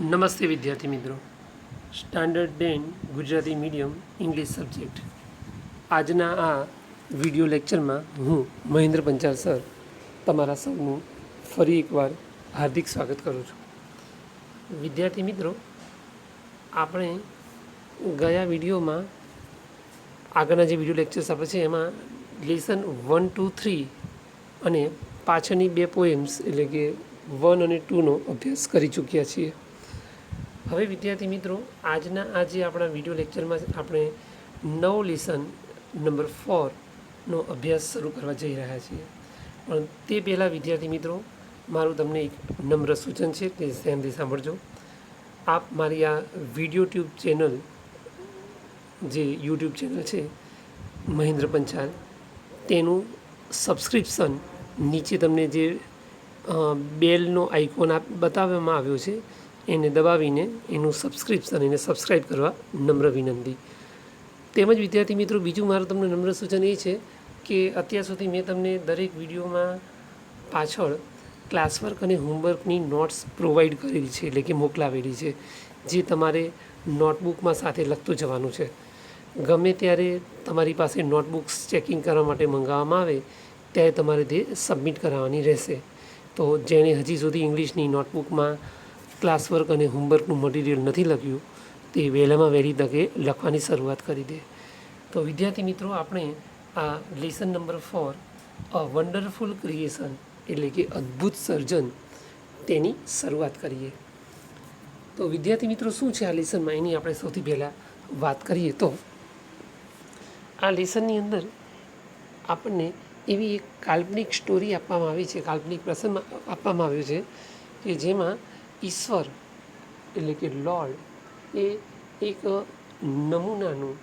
નમસ્તે વિદ્યાર્થી મિત્રો. Standard 10 Gujarati medium English subject આજના આ વિડિયો લેક્ચરમાં હું મહેન્દ્ર પંચાલ સર તમારા સૌનું ફરી એકવાર હાર્દિક સ્વાગત કરું છું. વિદ્યાર્થી મિત્રો, આપણે ગયા વિડીયોમાં આગળના જે વિડીયો લેક્ચર્સ આપણે છે એમાં લેસન 1, 2, 3 અને પાછળની બે પોએમ્સ એટલે કે 1 અને 2નો અભ્યાસ કરી ચૂક્યા છીએ. હવે વિદ્યાર્થી મિત્રો, આજના આજે આપણા વિડીયો લેક્ચરમાં આપણે નવો લેસન નંબર 4નો અભ્યાસ શરૂ કરવા જઈ રહ્યા છીએ. પણ તે પહેલાં વિદ્યાર્થી મિત્રો, મારું તમને એક નમ્ર સૂચન છે, તે ધ્યાનથી સાંભળજો. આપ મારી આ વિડીયો ટ્યુબ ચેનલ, જે યુટ્યુબ ચેનલ છે મહેન્દ્ર પંચાલ, તેનું સબસ્ક્રિપ્શન નીચે તમને જે બેલનો આઇકોન બતાવવામાં આવ્યો છે એને દબાવીને એનું સબસ્ક્રિપ્શન એને સબસ્ક્રાઈબ કરવા નમ્ર વિનંતી. તેમજ વિદ્યાર્થી મિત્રો, બીજું મારું તમને નમ્ર સૂચન એ છે કે અત્યાર સુધી મેં તમને દરેક વિડીયોમાં પાછળ ક્લાસવર્ક અને હોમવર્કની નોટ્સ પ્રોવાઈડ કરેલી છે, એટલે કે મોકલાવેલી છે, જે તમારે નોટબુકમાં સાથે લખતું જવાનું છે. ગમે ત્યારે તમારી પાસે નોટબુક્સ ચેકિંગ કરવા માટે મંગાવવામાં આવે ત્યારે તમારે તે સબમિટ કરાવવાની રહેશે. તો જેણે હજી સુધી ઇંગ્લિશની નોટબુકમાં ક્લાસવર્ક અને હોમવર્કનું મટીરિયલ નથી લખ્યું તે વહેલામાં વહેલી તકે લખવાની શરૂઆત કરી દે. તો વિદ્યાર્થી મિત્રો, આપણે આ lesson number 4 a wonderful creation એટલે કે અદ્ભુત સર્જન તેની શરૂઆત કરીએ. તો વિદ્યાર્થી મિત્રો, શું છે આ લેસનમાં એની આપણે સૌથી પહેલાં વાત કરીએ તો આ લેસનની અંદર આપણને એવી એક કાલ્પનિક સ્ટોરી આપવામાં આવી છે, કાલ્પનિક પ્રસંગ આપવામાં આવ્યો છે કે જેમાં ઈશ્વર એટલે કે લોર્ડ એ એક નમૂનાનું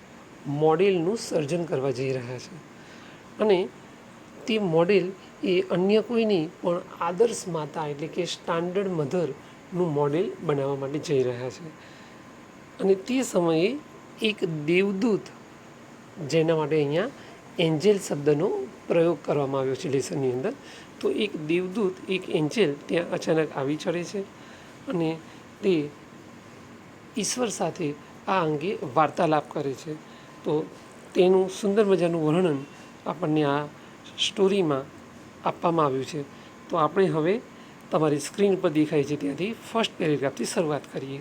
મોડેલનું સર્જન કરવા જઈ રહ્યા છે. અને તે મોડેલ એ અન્ય કોઈ નહીં પણ આદર્શ માતા એટલે કે સ્ટાન્ડર્ડ મધરનું મોડેલ બનાવવા માટે જઈ રહ્યા છે. અને તે સમયે એક દેવદૂત, જેના માટે અહીંયા એન્જલ શબ્દનો પ્રયોગ કરવામાં આવ્યો છે લેસનની અંદર, તો એક દેવદૂત, એક એન્જલ ત્યાં અચાનક આવી ચડે છે અને તે ઈશ્વર સાથે આ અંગે વાર્તાલાપ કરે છે. તો તેનું સુંદર મજાનું વર્ણન આપણને આ સ્ટોરીમાં આપવામાં આવ્યું છે. તો આપણે હવે તમારી સ્ક્રીન પર દેખાય છે ત્યાંથી ફર્સ્ટ પેરેગ્રાફથી શરૂઆત કરીએ.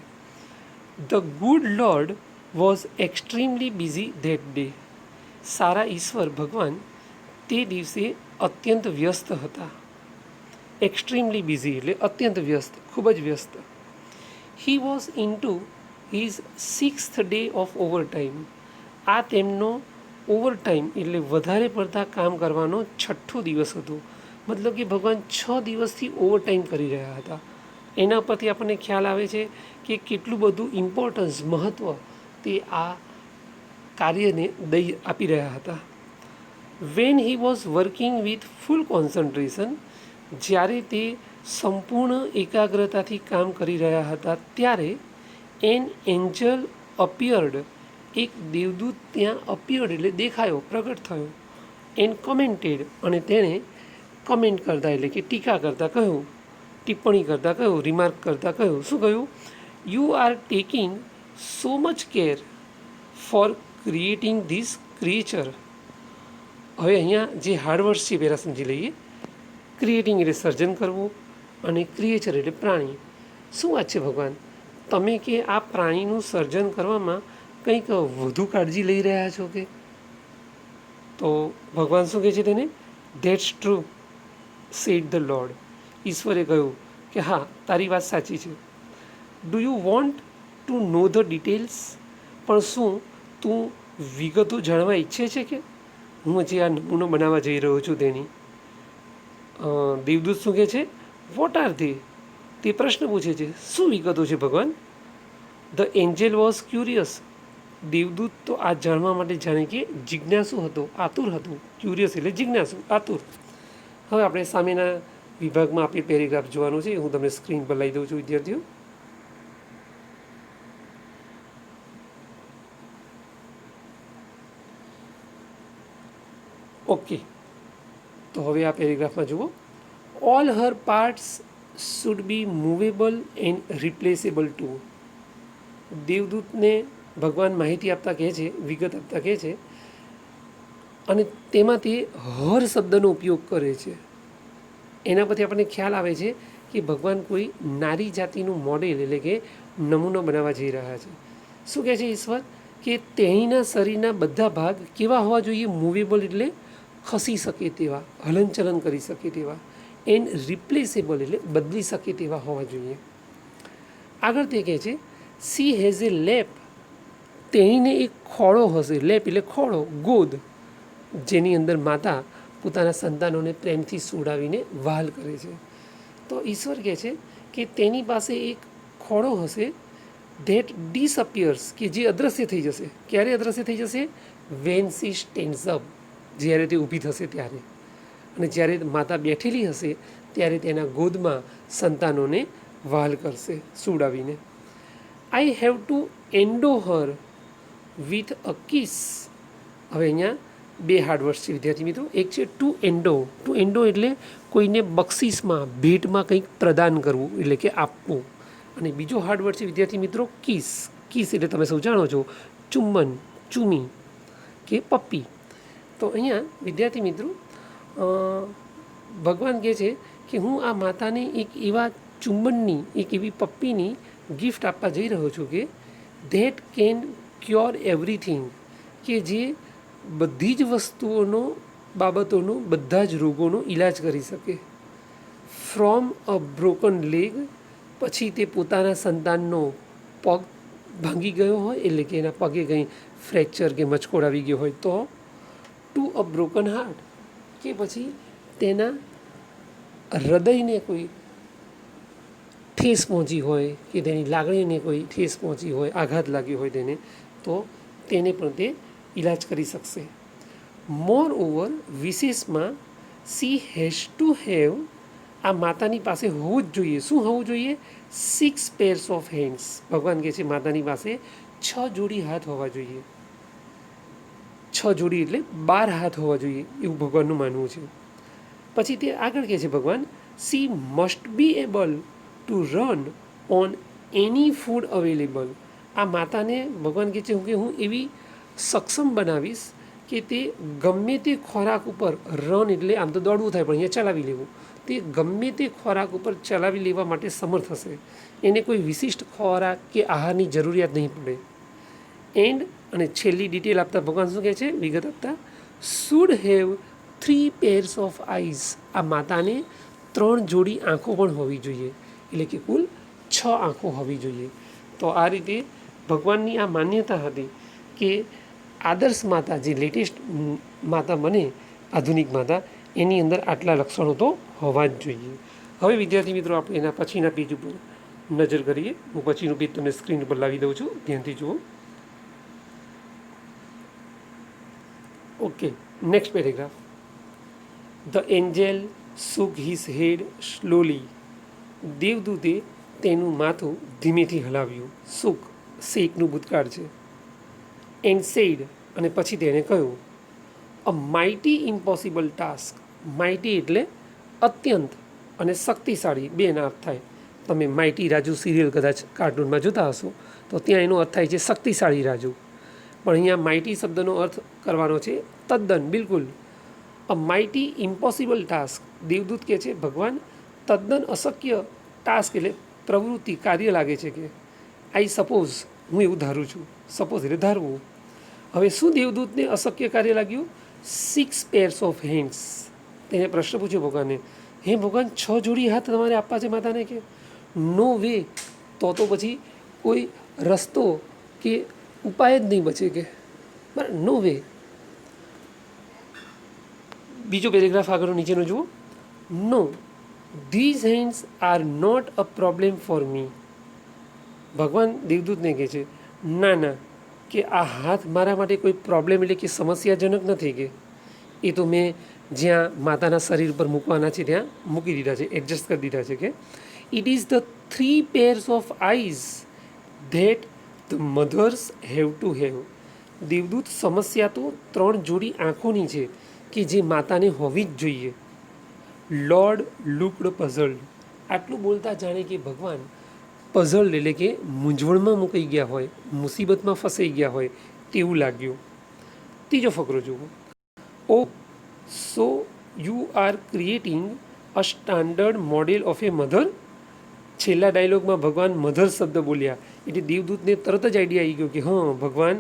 The good Lord was extremely busy that day. સારા ઈશ્વર ભગવાન તે દિવસે અત્યંત વ્યસ્ત હતા. એક્સ્ટ્રીમલી બિઝી એટલે અત્યંત વ્યસ્ત, ખૂબ જ વ્યસ્ત. He was into his 6th day of overtime. આ તેમનો ઓવરટાઈમ એટલે વધારે પડતા કામ કરવાનો 6થો દિવસ હતો. મતલબ કે ભગવાન 6 દિવસથી ઓવરટાઈમ કરી રહ્યા હતા. એના પરથી આપણને ખ્યાલ આવે છે કે કેટલું બધું ઇમ્પોર્ટન્સ, મહત્ત્વ તે આ કાર્યને આપી રહ્યા હતા. When he was working with full concentration, જ્યારે તે સંપૂર્ણ એકાગ્રતાથી કામ કરી રહ્યા હતા ત્યારે એન એન્જલ અપિયર્ડ, એક દેવદૂત ત્યાં અપિયર્ડ એટલે દેખાયો, પ્રગટ થયો. એન કમેન્ટેડ, અને તેણે કમેન્ટ કરતાં એટલે કે ટીકા કરતાં કહ્યું, ટિપ્પણી કરતાં કહ્યું, રિમાર્ક કરતાં કહ્યું, શું કહ્યું? You are taking so much care for creating this creature. હવે અહીંયા જે હાર્ડવર્ડ્સ છે પહેલાં સમજી લઈએ. ક્રિએટિંગ એટલે સર્જન કરવું, અને ક્રિએચર એટલે પ્રાણી. શું વાત છે ભગવાન, તમે કે આ પ્રાણીનું સર્જન કરવામાં કંઈક વધુ કાળજી લઈ રહ્યા છો કે? તો ભગવાન શું કહે છે તેને? That's true said the lord. ઈશ્વરે કહ્યું કે હા, તારી વાત સાચી છે. Do you want to know the details? પણ શું તું વિગતો જાણવા ઈચ્છે છે કે હું જે આ નમૂનો બનાવવા જઈ રહ્યો છું તેની? દેવદૂત શું કહે છે? What are they? તે પ્રશ્ન પૂછે છે, શું વિગતો છે ભગવાન? The angel was curious. દેવદૂત તો આ જાણવા માટે જાણે કે જિજ્ઞાસુ હતો, આતુર હતો. ક્યુરિયસ એટલે જિજ્ઞાસુ, આતુર. હવે આપણે સામેના વિભાગમાં આપણે પેરેગ્રાફ જોવાનું છે. હું તમને સ્ક્રીન પર લઈ દઉં છું વિદ્યાર્થીઓ. ઓકે, તો હવે આ પેરેગ્રાફમાં જુઓ. All her parts should be movable and replaceable too. દેવદૂતને ભગવાન માહિતી આપતા કહે છે, વિગત આપતા કહે છે, અને તેમાં તે હર શબ્દનો ઉપયોગ કરે છે. એના પરથી આપણને ખ્યાલ આવે છે કે ભગવાન કોઈ નારી જાતિનું મોડેલ એટલે કે નમૂનો બનાવવા જઈ રહ્યા છે. શું કહે છે ઈશ્વર? કે તેણીના શરીરના બધા ભાગ કેવા હોવા જોઈએ? મૂવેબલ એટલે ખસી શકે તેવા, હલનચલન કરી શકે તેવા. એન્ડ રિપ્લેસેબલ એટલે બદલી શકે તેવા હોવા જોઈએ. આગળ તે કહે છે સી હેઝ એ લેપ, તેણીને એક ખોળો હશે. લેપ એટલે ખોળો, ગોદ, જેની અંદર માતા પોતાના સંતાનોને પ્રેમથી સુડાવીને વહાલ કરે છે. તો ઈશ્વર કહે છે કે તેની પાસે એક ખોળો હશે ધેટ ડિસઅપિયર્સ, કે જે અદૃશ્ય થઈ જશે. ક્યારે અદૃશ્ય થઈ જશે? વેન સી સ્ટેન્ડ્સ અપ, જ્યારે તે ઊભી થશે ત્યારે. અને જ્યારે માતા બેઠેલી હશે ત્યારે તેના ગોદમાં સંતાનોને વહાલ કરશે સુડાવીને. I have to endow her with a kiss. હવે અહીંયા બે હાર્ડ વર્ડ્સ છે વિદ્યાર્થી મિત્રો. એક છે ટુ એન્ડો. ટુ એન્ડો એટલે કોઈને બક્ષિસમાં, ભેટમાં કંઈક પ્રદાન કરવું, એટલે કે આપવું. અને બીજો હાર્ડ વર્ડ છે વિદ્યાર્થી મિત્રો કિસ. કિસ એટલે તમે સૌ જાણો છો, ચુંબન, ચૂમી કે પપ્પી. તો અહીંયા વિદ્યાર્થી મિત્રો ભગવાન કહે છે કે હું આ માતાને એક એવા ચુંબનની, એક એવી પપ્પીની ગિફ્ટ આપવા જઈ રહ્યો છું કે ધેટ કેન ક્યોર એવરીથિંગ, કે જે બધી જ વસ્તુઓનો, બાબતોનો, બધા જ રોગોનો ઈલાજ કરી શકે. ફ્રોમ અ બ્રોકન લેગ, પછી તે પોતાના સંતાનનો પગ ભાંગી ગયો હોય, એટલે કે એના પગે કંઈ ફ્રેક્ચર કે મચકોડ આવી ગયો હોય તો, ટુ અ બ્રોકન હાર્ટ, કે પછી તેના હૃદયને કોઈ ઠેસ પહોંચી હોય, કે તેની લાગણીને કોઈ ઠેસ પહોંચી હોય, આઘાત લાગ્યો હોય તેને, તો તેને પણ તે ઈલાજ કરી શકશે. મોર ઓવર, વિશેષમાં સી હેઝ ટુ હેવ, આ માતાની પાસે હોવું જ જોઈએ. શું હોવું જોઈએ? 6 pairs ઓફ હેન્ડ્સ. ભગવાન કહે છે માતાની પાસે 6 જોડી હાથ હોવા જોઈએ. 6 જોડી એટલે 12 હાથ હોવા જોઈએ, એવું ભગવાનનું માનવું છે. પછી તે આગળ કહે છે ભગવાન, C must be able to run on any food available. આ માતાને ભગવાન કહે છે કે હું એવી સક્ષમ બનાવીશ કે તે ગમે તે ખોરાક ઉપર, રન એટલે આમ તો દોડવું થાય પણ અહીંયા ચલાવી લેવું, તે ગમે તે ખોરાક ઉપર ચલાવી લેવા માટે સમર્થ હશે. એને કોઈ વિશિષ્ટ ખોરાક કે આહારની જરૂરિયાત નહીં પડે. એન્ડ અને છેલ્લી ડિટેલ આપતા ભગવાન શું કહે છે, વિગત આપતા, should have 3 pairs of eyes. આ માતાને 3 જોડી આંખો પણ હોવી જોઈએ, એટલે કે કુલ 6 આંખો હોવી જોઈએ. તો આ રીતે ભગવાનની આ માન્યતા હતી કે આદર્શ માતા, જે લેટેસ્ટ માતા બને, આધુનિક માતા, એની અંદર આટલા લક્ષણો તો હોવા જ જોઈએ. હવે વિદ્યાર્થી મિત્રો આપણે એના પછીના પેજ ઉપર નજર કરીએ. હું પછીનું પેજ તમને સ્ક્રીન ઉપર લાવી દઉં છું, ધ્યાનથી જુઓ. Okay, next paragraph. The Angel shook his head slowly. દેવદૂતે તેનું માથું ધીમેથી હલાવ્યું. સુક શેકનું ભૂતકાળ છે. એન્ડ સેડ, અને પછી તેણે કહ્યું, અ માઇટી ઇમ્પોસિબલ ટાસ્ક. માઇટી એટલે અત્યંત, અને શક્તિશાળી, બેના અર્થ થાય. તમે માઇટી રાજુ સિરિયલ કદાચ કાર્ટૂનમાં જોતા હશો તો ત્યાં એનો અર્થ થાય છે શક્તિશાળી રાજુ. પણ અહીંયા માઇટી શબ્દનો અર્થ કરવાનો છે તદ્દન, બિલકુલ. અ માઇટી ઇમ્પોસિબલ ટાસ્ક. દેવદૂત કહે છે ભગવાન તદ્દન અશક્ય ટાસ્ક એટલે પ્રવૃત્તિ, કાર્ય લાગે છે કે આઈ સપોઝ, હું એવું ધારું છું. સપોઝ એટલે ધારવું. હવે શું દેવદૂતને અશક્ય કાર્ય લાગ્યું? 6 pairs ઓફ હેન્ડ્સ. તેને પ્રશ્ન પૂછ્યો ભગવાનને, હે ભગવાન 6 જોડી હાથ તમારે આપવા છે માતાને? કે નો વે. તો પછી કોઈ રસ્તો કે ઉપાય જ નહીં બચે કે, બરાબર, નો વે. બીજો પેરેગ્રાફ આગળ નીચેનો જુઓ. No, these hands are not a problem for me. ભગવાન દેવદૂતને કહે છે ના ના, કે આ હાથ મારા માટે કોઈ પ્રોબ્લેમ એટલે કે સમસ્યાજનક નથી. કે એ તો મેં જ્યાં માતાના શરીર પર મૂકવાના છે ત્યાં મૂકી દીધા છે, એડજસ્ટ કરી દીધા છે. કે it is the 3 pairs of eyes that the mothers have to have. દેવદૂત, સમસ્યા તો 3 જોડી આંખોની છે કે જે માતાને હોવી જ જોઈએ. Lord looked puzzled. આટલું બોલતા જાણે કે ભગવાન પઝલ એટલે કે મૂંઝવણમાં મુકાઈ ગયા હોય, મુસીબતમાં ફસાઈ ગયા હોય તેવું લાગ્યું. ત્રીજો ફકરો જુઓ. Oh so you are creating a standard model of a mother. છેલ્લા ડાયલોગમાં ભગવાન મધર શબ્દ બોલ્યા એટલે દેવદૂતને તરત જ આઈડિયા આવી ગયો કે હા, ભગવાન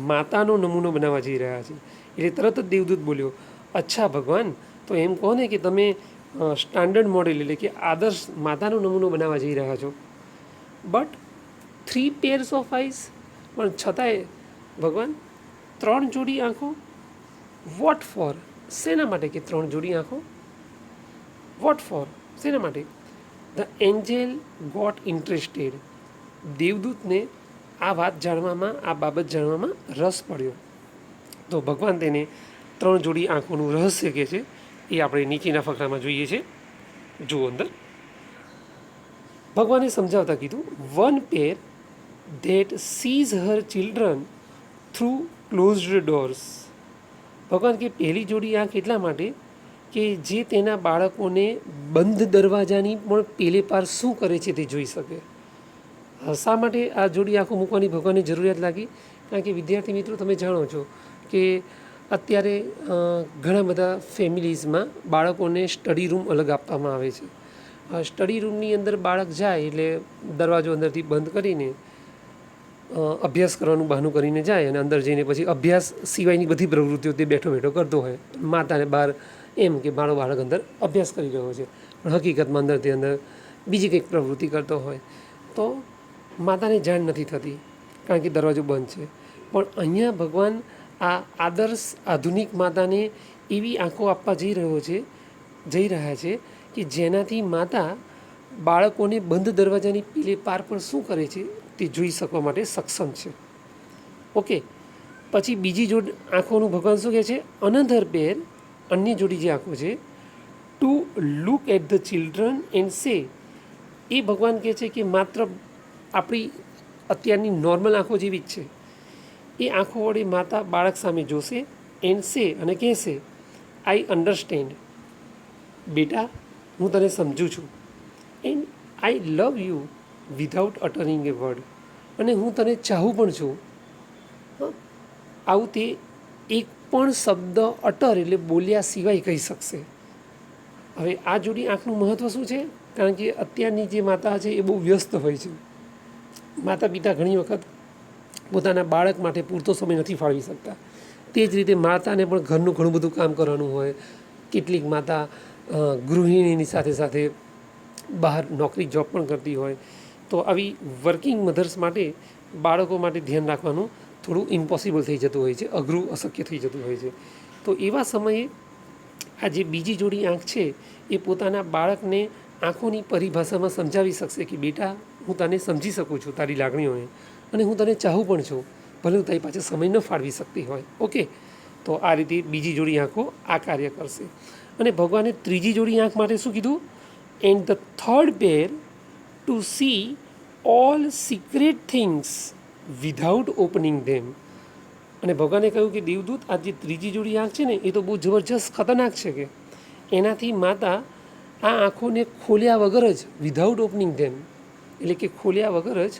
માતાનો નમૂનો બનાવવા જઈ રહ્યા છે. એટલે તરત જ દેવદૂત બોલ્યો, અચ્છા ભગવાન, તો એમ કહો ને કે તમે સ્ટાન્ડર્ડ મોડેલ એટલે કે આદર્શ માતાનો નમૂનો બનાવવા જઈ રહ્યા છો. બટ 3 pairs ઓફ આઈસ, પણ છતાંય ભગવાન 3 જોડી આંખો. વોટ ફોર, શેના માટે કે 3 જોડી આંખો? વોટ ફોર, શેના માટે? The angel got interested. દેવદૂતને આ વાત જાણવામાં, આ બાબત જાણવામાં રસ પડ્યો. તો ભગવાન તેને 3 જોડી આંખોનું રહસ્ય કહે છે એ આપણે નીચેના ફકરામાં જોઈએ છે. જુઓ અંદર. ભગવાને સમજાવતા કીધું, 1 pair that sees her children through closed doors. ભગવાન કે પહેલી જોડી આંખ એટલા માટે કે જે તેના બાળકોને બંધ દરવાજાની પણ પેલે પાર શું કરે છે તે જોઈ શકે. શા માટે આ જોડી આંખો મૂકવાની ભગવાનની જરૂરિયાત લાગી? કારણ કે વિદ્યાર્થી મિત્રો, તમે જાણો છો કે અત્યારે ઘણા બધા ફેમિલીઝમાં બાળકોને સ્ટડી રૂમ અલગ આપવામાં આવે છે. સ્ટડી રૂમની અંદર બાળક જાય એટલે દરવાજો અંદરથી બંધ કરીને અભ્યાસ કરવાનું બહાનું કરીને જાય અને અંદર જઈને પછી અભ્યાસ સિવાયની બધી પ્રવૃત્તિઓ તે બેઠો બેઠો કરતો હોય. માતાને બહાર એમ કે મારો બાળક અંદર અભ્યાસ કરી રહ્યો છે, પણ હકીકતમાં અંદર તે અંદર બીજી કંઈક પ્રવૃત્તિ કરતો હોય. તો માતાને જાણ નથી થતી કારણ કે દરવાજો બંધ છે. પણ અહીંયા ભગવાન આ આદર્શ આધુનિક માતાને એવી આંખો આપવા જઈ રહ્યા છે કે જેનાથી માતા બાળકોને બંધ દરવાજાની પેલે પાર પર શું કરે છે તે જોઈ શકવા માટે સક્ષમ છે. ઓકે, પછી બીજી આંખોનું ભગવાન શું કહે છે? અનધર પેર, અન્ય જોડી જે આંખો છે, to look at the children and say. એ ભગવાન કહે છે કે માત્ર આપણી અત્યારની નોર્મલ આંખો જેવી જ છે. એ આંખો વડે માતા બાળક સામે જોશે એન્ડ સે, અને કહેશે, આઈ અન્ડરસ્ટેન્ડ. બેટા, હું તને સમજું છું. And I love you without uttering a word. અને હું તને ચાહું પણ છું. આવું તે એક પણ શબ્દ અટર એટલે બોલ્યા સિવાય કહી શકશે. હવે આ જોડી આંખનું મહત્ત્વ શું છે? કારણ કે અત્યારની જે માતા છે એ બહુ વ્યસ્ત હોય છે. માતા પિતા ઘણી વખત પોતાના બાળક માટે પૂરતો સમય નથી ફાળવી શકતા. તે જ રીતે માતાને પણ ઘરનું ઘણું બધું કામ કરવાનું હોય. કેટલીક માતા ગૃહિણીની સાથે સાથે બહાર નોકરી જોબ પણ કરતી હોય. તો આવી વર્કિંગ મધર્સ માટે બાળકો માટે ધ્યાન રાખવાનું થોડું ઇમ્પોસિબલ થઈ જતું હોય છે, અઘરું, અશક્ય થઈ જતું હોય છે. તો એવા સમયે આ જે બીજી જોડી આંખ છે એ પોતાના બાળકને આંખોની પરિભાષામાં સમજાવી શકશે કે બેટા, હું તને સમજી શકું છું, તારી લાગણીઓને, અને હું તને ચાહું પણ છું, ભલે હું તારી પાસે સમય ન ફાળવી શકતી હોય. ઓકે, તો આ રીતે બીજી જોડી આંખો આ કાર્ય કરશે. અને ભગવાને ત્રીજી જોડી આંખ માટે શું કીધું? And the third pair to see all secret things without opening them. અને ભગવાને કહ્યું કે દેવદૂત, આ જે ત્રીજી જોડી આંખ છે ને એ તો બહુ જબરજસ્ત ખતરનાક છે કે એનાથી માતા આ આંખોને ખોલ્યા વગર જ, વિધાઉટ ઓપનિંગ ધેમ એટલે કે ખોલ્યા વગર જ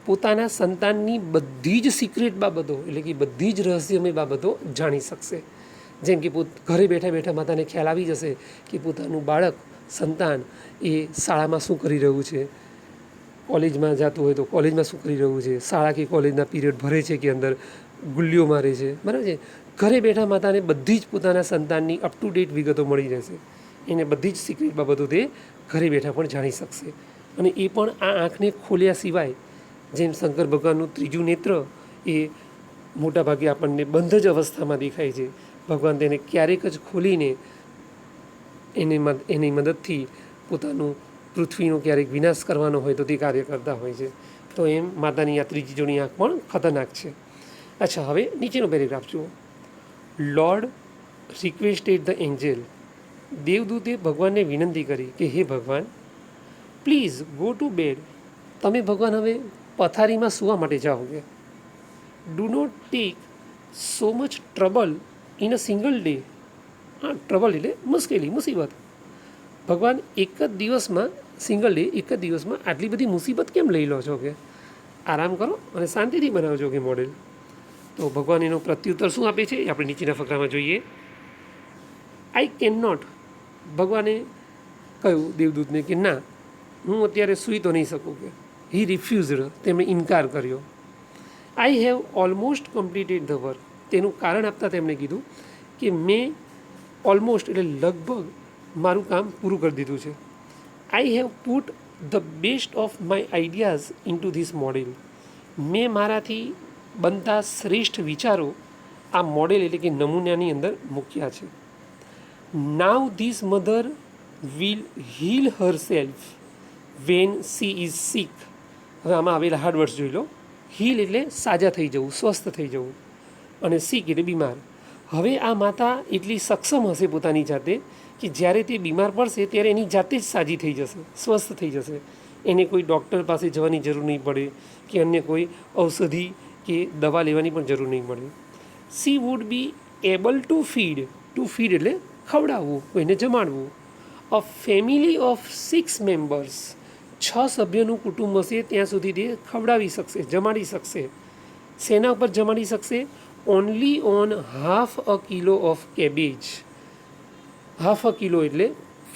પોતાના સંતાનની બધી જ સિક્રેટ બાબતો એટલે કે બધી જ રહસ્યમય બાબતો જાણી શકશે. જેમ કે ઘરે બેઠા બેઠા માતાને ખ્યાલ આવી જશે કે પોતાનું બાળક, સંતાન એ શાળામાં શું કરી રહ્યું છે, કોલેજમાં જતું હોય તો કોલેજમાં શું કરી રહ્યું છે, શાળા કે કોલેજના પીરિયડ ભરે છે કે અંદર ગુલ્લીઓ મારે છે, બરાબર છે. ઘરે બેઠા માતાને બધી જ પોતાના સંતાનની અપ ટુ ડેટ વિગતો મળી રહેશે. એને બધી જ સિક્રેટ બાબતો તે ઘરે બેઠા પણ જાણી શકશે. અને એ પણ આ આંખને ખોલ્યા સિવાય. જેમ શંકર ભગવાનનું ત્રીજું નેત્ર એ મોટાભાગે આપણને બંધ જ અવસ્થામાં દેખાય છે. ભગવાન તેને ક્યારેક જ ખોલીને એની મદદથી પોતાનું પૃથ્વીનો ક્યારેક વિનાશ કરવાનો હોય તો તે કાર્ય કરતા હોય છે. તો એમ માતાની આ ત્રીજી જોડી આંખ પણ ખતરનાક છે. અચ્છા, હવે નીચેનો પેરેગ્રાફ જુઓ. Lord requested the angel. દેવદૂતે ભગવાનને વિનંતી કરી કે હે ભગવાન, પ્લીઝ ગો ટુ બેડ. તમે ભગવાન હવે પથારીમાં સૂવા માટે જાઓ કે do not take so much trouble in a single day. હા, ટ્રબલ એટલે મુશ્કેલી, મુસીબત. ભગવાન એક જ દિવસમાં સિંગલ ડે, એક જ દિવસમાં આટલી બધી મુસીબત કેમ લઈ લો છો? કે આરામ કરો અને શાંતિથી બનાવજો કે મોડેલ. તો ભગવાન એનો પ્રત્યુત્તર શું આપે છે એ આપણે નીચેના ફકરામાં જોઈએ. આઈ કેન નોટ, ભગવાને કહ્યું દેવદૂતને કે ના, હું અત્યારે સૂઈ તો નહીં શકું. કે હી રિફ્યુઝડ, તેમણે ઇનકાર કર્યો. I have almost completed the work, તેનું કારણ આપતા તેમણે કીધું કે મેં ઓલમોસ્ટ એટલે લગભગ મારું કામ પૂરું કરી દીધું છે. I have put the best of my ideas in two this model, મેં મારાથી બનતા શ્રેષ્ઠ વિચારો આ મોડેલ એટલે કે નમૂનાની અંદર મૂક્યા છે. Now this mother will heal herself when she is sick. હવે આમાં આવેલા હાર્ડ વર્ડ્સ જોઈ લો. હીલ એટલે સાજા થઈ જવું, સ્વસ્થ થઈ જવું, અને સિક એટલે બીમાર. હવે આ માતા એટલી સક્ષમ હશે પોતાની જાતે કે જ્યારે તે બીમાર પડશે ત્યારે એની જાતે જ સાજી થઈ જશે, સ્વસ્થ થઈ જશે. એને કોઈ ડૉક્ટર પાસે જવાની જરૂર નહીં પડે કે અન્ય કોઈ ઔષધિ કે દવા લેવાની પણ જરૂર નહીં પડે. She would be able to feed એટલે ખવડાવવું, કોઈને જમાડવું. અ ફેમિલી ઓફ 6 મેમ્બર્સ, 6 સભ્યોનું કુટુંબ હશે ત્યાં સુધી તે ખવડાવી શકશે, જમાડી શકશે. શેના ઉપર જમાડી શકશે? Only on half a kilo of cabbage. Half a kilo એટલે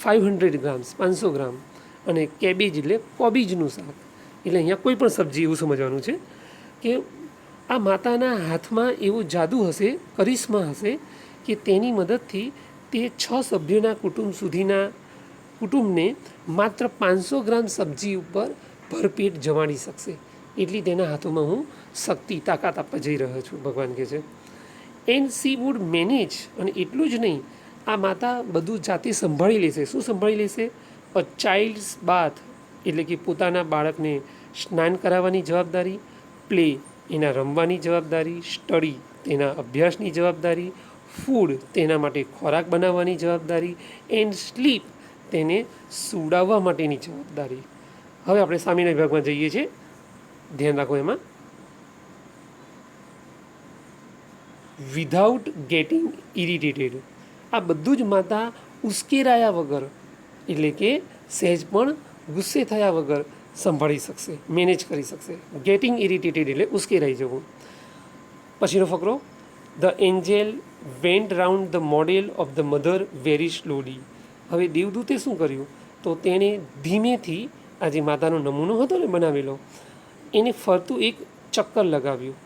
500 ગ્રામ્સ, 500 ગ્રામ. અને કેબેજ એટલે કોબીજનું શાક. એટલે અહીંયા કોઈ પણ સબ્જી એવું સમજવાનું છે કે આ માતાના હાથમાં એવો જાદુ હશે, કરિશ્મા હશે કે તેની મદદથી તે 6 સભ્યોના કુટુંબને માત્ર 500 ગ્રામ સબ્જી ઉપર ભરપેટ જમાડી શકશે. એટલી તેના હાથોમાં હું શક્તિ, તાકાત આપવા જઈ રહ્યો છું, ભગવાન કહે છે. એન્ડ સી વુડ મેનેજ, અને એટલું જ નહીં, આ માતા બધું જાતે સંભાળી લેશે. શું સંભાળી લેશે? અ ચાઇલ્ડ્સ બાથ એટલે કે પોતાના બાળકને સ્નાન કરાવવાની જવાબદારી, પ્લે એના રમવાની જવાબદારી, સ્ટડી તેના અભ્યાસની જવાબદારી, ફૂડ તેના માટે ખોરાક બનાવવાની જવાબદારી, એન્ડ સ્લીપ તેને સુડાવવા માટેની જવાબદારી. હવે આપણે સામેના વિભાગમાં જઈએ છીએ, ધ્યાન રાખો એમાં. વિધાઉટ ગેટિંગ ઇરિટેટેડ, આ બધું જ માતા ઉશ્કેરાયા વગર એટલે કે સહેજ પણ ગુસ્સે થયા વગર સંભાળી શકશે, મેનેજ કરી શકશે. ગેટિંગ ઇરિટેટેડ એટલે ઉશ્કેરાઈ જવું. પછીનો ફકરો, the angel went round the model of the mother very slowly. હવે દેવદૂતે શું કર્યું? તો તેણે ધીમેથી આ જે માતાનો નમૂનો હતો ને બનાવેલો, એને ફરતું એક ચક્કર લગાવ્યું.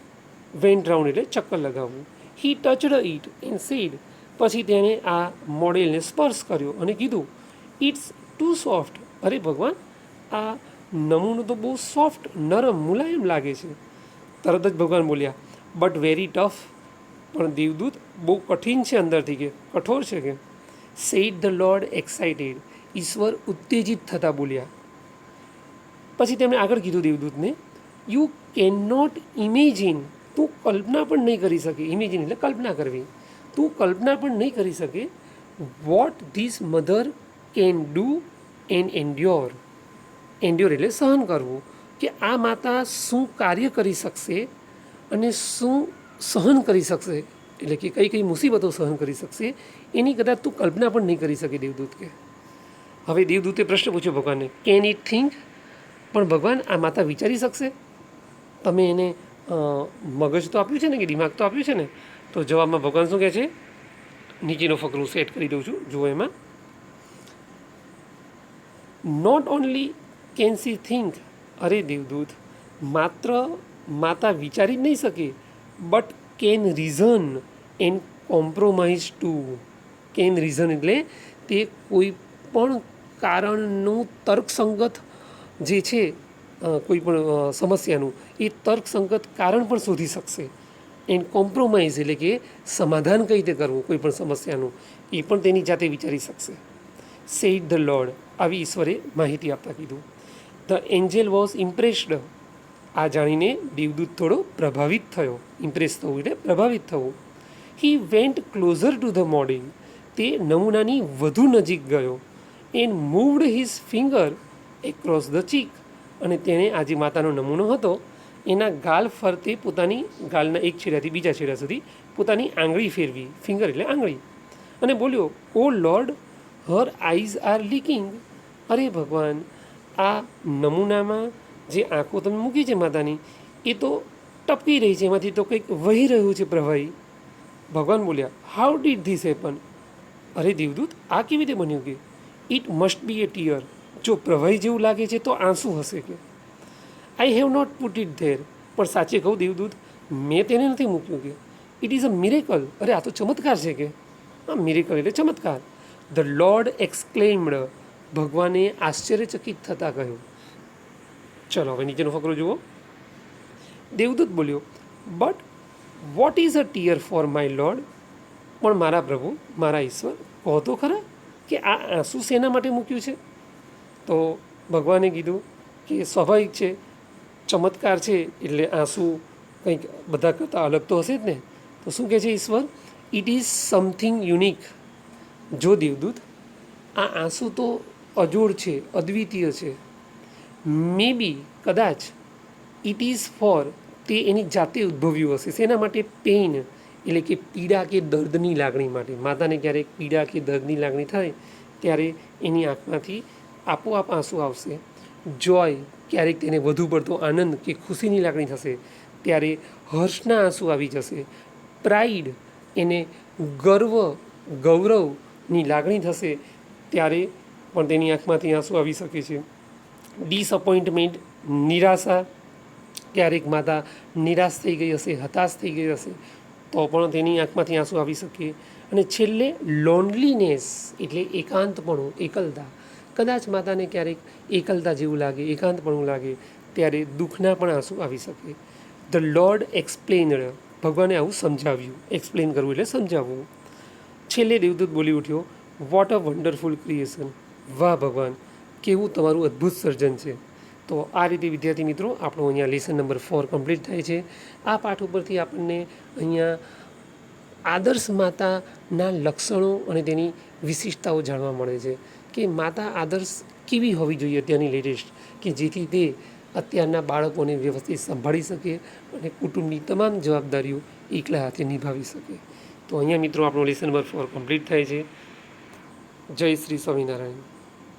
વેન્ટ રાઉન્ડ એટલે ચક્કર લગાવવું. હી ટચડ ઇટ એન્ડ સેડ, પછી તેણે આ મોડેલને સ્પર્શ કર્યો અને કીધું, ઇટ્સ ટુ સોફ્ટ. અરે ભગવાન, આ નમૂનો તો બહુ સોફ્ટ, નરમ, મુલાયમ લાગે છે. તરત જ ભગવાન બોલ્યા, બટ વેરી ટફ, પણ દેવદૂત બહુ કઠિન છે અંદરથી, કે કઠોર છે. કે સેડ ધ લોર્ડ એક્સાઇટેડ, ઈશ્વર ઉત્તેજિત થતાં બોલ્યા. પછી તેમણે આગળ કીધું દેવદૂતને, યુ કેન નોટ ઇમેજિન, તું કલ્પના પણ નહીં કરી શકે. ઇમેજિન એટલે કલ્પના કરવી. તું કલ્પના પણ નહીં કરી શકે what this mother can do and endure. Endure એટલે સહન કરવું, કે આ માતા શું કાર્ય કરી શકશે અને શું સહન કરી શકશે, એટલે કે કઈ કઈ મુસીબતો સહન કરી શકશે, એની કદાચ તું કલ્પના પણ નહીં કરી શકે, દેવદૂત કે. હવે દેવદૂતે પ્રશ્ન પૂછ્યો ભગવાનને, કેન ઇટ થિંક, પણ ભગવાન આ માતા વિચારી શકશે? તમે એને મગજ તો આપ્યું છે ને, કે દિમાગ તો આપ્યું છે ને? તો જવાબમાં ભગવાન શું કહે છે? નીચેનો ફકરો સેટ કરી દઉં છું, જુઓ એમાં. Not only can she think, અરે દેવદૂત, માત્ર માતા વિચારી જ નહીં શકે, but can reason and compromise too. Can reason એટલે તે કોઈ પણ કારણનું તર્કસંગત જે છે કોઈ પણ સમસ્યાનું, એ તર્કસંગત કારણ પણ શોધી શકશે. એન્ડ કોમ્પ્રોમાઇઝ એટલે કે સમાધાન કઈ રીતે કરવું કોઈ પણ સમસ્યાનું, એ પણ તેની જાતે વિચારી શકશે. સેડ ધ લોર્ડ, આવી ઈશ્વરે માહિતી આપતા કીધું. ધ એન્જલ વોઝ ઇમ્પ્રેસ્ડ, આ જાણીને દેવદૂત થોડો પ્રભાવિત થયો. ઇમ્પ્રેસ થવું એટલે પ્રભાવિત થવું. He went closer to the model, તે નમૂનાની વધુ નજીક ગયો. And moved his finger across the cheek, અને તેણે આ જે માતાનો નમૂનો હતો એના ગાલ ફરતે પોતાની ગાલના એક છેડાથી બીજા છેડા સુધી પોતાની આંગળી ફેરવી. ફિંગર એટલે આંગળી. અને બોલ્યો, oh Lord, her eyes are leaking. અરે ભગવાન, આ નમૂનામાં જે આંખો તમે મૂકી છે માતાની એ તો ટપકી રહી છે, એમાંથી તો કંઈક વહી રહ્યું છે પ્રવાહી. ભગવાન બોલ્યા, હાઉ ડીડ ધીસ હેપન? અરે દેવદૂત, આ કેવી રીતે બન્યું? કે it must be a tear. જો પ્રવાહી જેવું લાગે છે તો આંસુ હશે. કે I have not put it there. પણ સાચે કહું દેવદૂત, મેં તેને નથી મૂક્યું. કે ઇટ ઇઝ અ મિરેકલ. અરે આ તો ચમત્કાર છે. કે હા, મિરેકલ એટલે ચમત્કાર. The lord exclaimed. ભગવાને આશ્ચર્યચકિત થતાં કહ્યું. ચલો હવે નીચેનો ફકરો જુઓ. દેવદૂત બોલ્યો, but what is a tear for my lord? પણ મારા પ્રભુ, મારા ઈશ્વર, કહો તો ખરા કે આ આંસુ શેના માટે મૂક્યું છે? તો ભગવાને કીધું કે સ્વાભાવિક છે, ચમત્કાર છે એટલે આંસુ કંઈક બધા કરતાં અલગ તો હશે જ ને. તો શું કહે છે ઈશ્વર? It is something unique. જો દેવદૂત, આ આંસુ તો અજોડ છે, અદ્વિતીય છે. મે બી, કદાચ, ઇટ ઇઝ ફોર, તે એની જાતે ઉદ્ભવ્યું હશે. શેના માટે? પેઇન, એટલે કે પીડા કે દર્દની લાગણી માટે. માતાને ક્યારેક પીડા કે દર્દની લાગણી થાય ત્યારે એની આંખમાંથી આપોઆપ આંસુ આવશે. જોય, ક્યારેક તેને વધુ પડતો આનંદ કે ખુશીની લાગણી થશે ત્યારે હર્ષના આંસુ આવી જશે. પ્રાઇડ, એને ગર્વ, ગૌરવની લાગણી થશે ત્યારે પણ તેની આંખમાંથી આંસુ આવી શકે છે. ડિસઅપોઇન્ટમેન્ટ, નિરાશા, ક્યારેક માતા નિરાશ થઈ ગઈ હશે, હતાશ થઈ ગઈ હશે તો પણ તેની આંખમાંથી આંસુ આવી શકે. અને છેલ્લે લોનલીનેસ, એટલે એકાંતપણું, એકલતા. કદાચ માતાને ક્યારેક એકલતા જેવું લાગે, એકાંતપણું લાગે ત્યારે દુઃખના પણ આંસુ આવી શકે. The lord explained. ભગવાને આવું સમજાવ્યું. એક્સપ્લેન કરવું એટલે સમજાવવું. છેલ્લે દેવદૂત બોલી ઉઠ્યો, વોટ અ વન્ડરફુલ ક્રિએશન. વાહ ભગવાન, કેવું તમારું અદ્ભુત સર્જન છે. તો આ રીતે વિદ્યાર્થી મિત્રો આપણો અહીંયા લેસન નંબર 4 કમ્પ્લીટ થાય છે. આ પાઠ ઉપરથી આપણને અહીંયા આદર્શ માતાના લક્ષણો અને તેની વિશિષ્ટતાઓ જાણવા મળે છે કે માતા આદર્શ કેવી હોવી જોઈએ અત્યારની લેટેસ્ટ, કે જેથી તે અત્યારના બાળકોને વ્યવસ્થિત સંભાળી શકે અને કુટુંબની તમામ જવાબદારીઓ એકલા હાથે નિભાવી શકે. તો અહીંયા મિત્રો આપણો લેસન નંબર 4 કમ્પ્લીટ થાય છે. જય શ્રી સ્વામિનારાયણ.